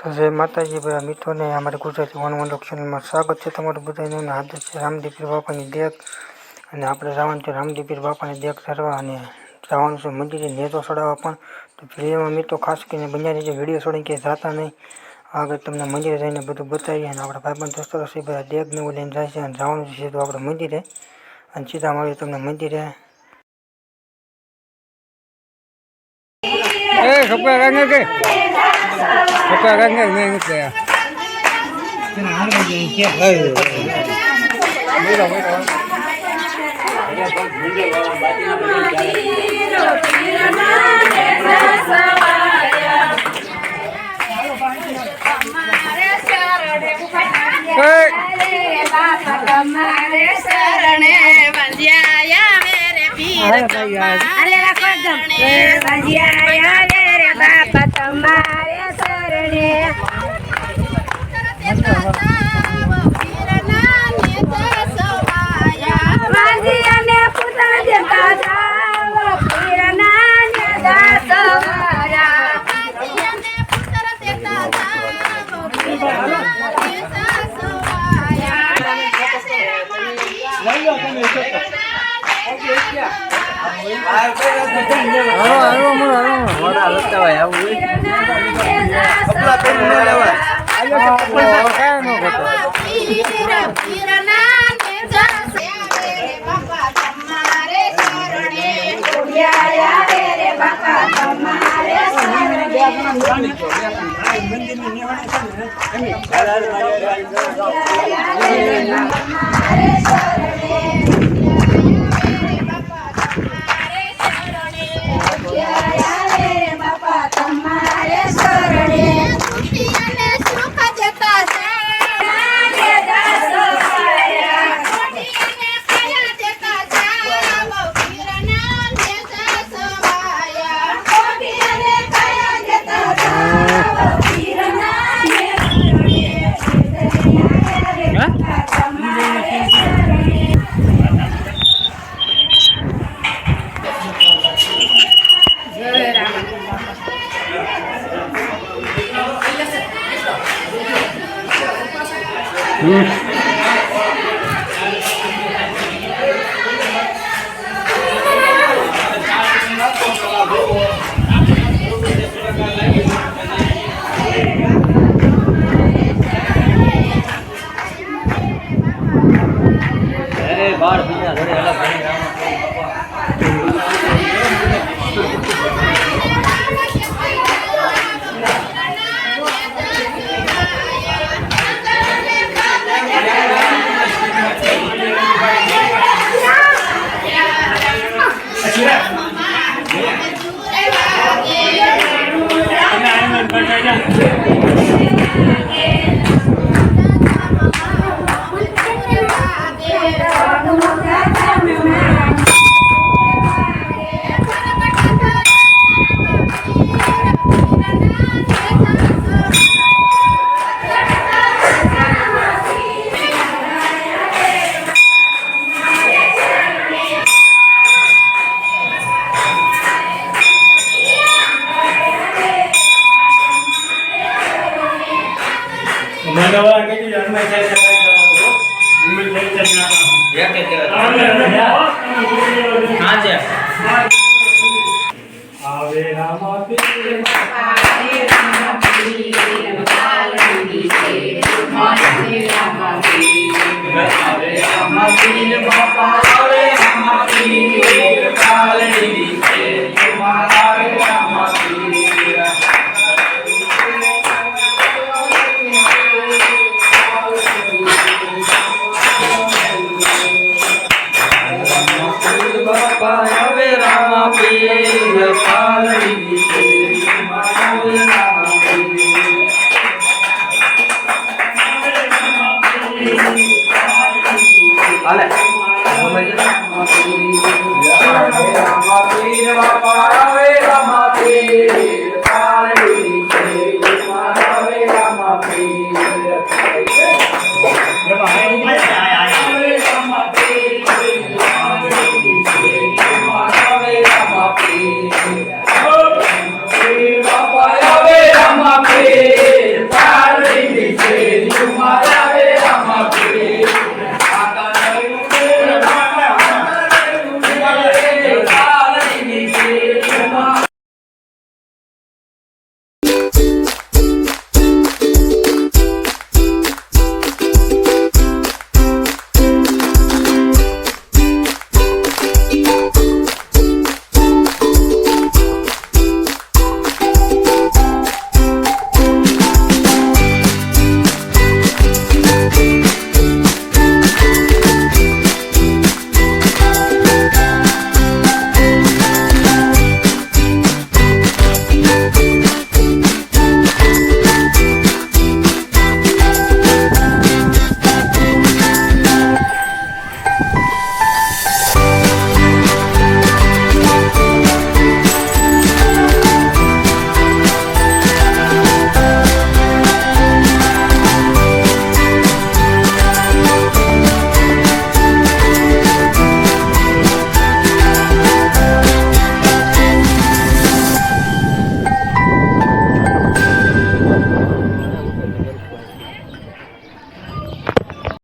તો જય માતાજી બધા મિત્રોને અમારી ગુજરાતી વન ચેનલમાં સ્વાગત છે તમારું બધાનું. આજે છે રામદીપીર બાપાની દેખ અને આપણે જવાનું છે રામદીપીર બાપાની દેખ ધરવા અને જવાનું છે મંદિરે નેતો ચડાવવા પણ. તો વિડીયોમાં મિત્રો ખાસ કરીને બન્યા રહેજો, વિડીયો છોડીને ક્યાંય જતા નહીં. આગળ તમને મંદિરે જઈને બધું બતાવીએ અને આપણા ભાઈબંધ દોસ્તો છે બધા દેખને એવું લઈને જાય છે અને જવાનું છે સીધું આપણે મંદિરે અને સીધા મળીએ તમને મંદિરે. કપડા રંગે કે કપડા રંગે નહીં ગયા તમારે શરણે વંદ્યાયા મેરે પીર વંદ્યાયા મેરે બાપા તમારે શરણે વાંદિયાને પુત્ર દેતા જાવ પીરના નેતા સવાયા વાંદિયાને પુત્ર દેતા જાવ પીરના નેતા સવાયા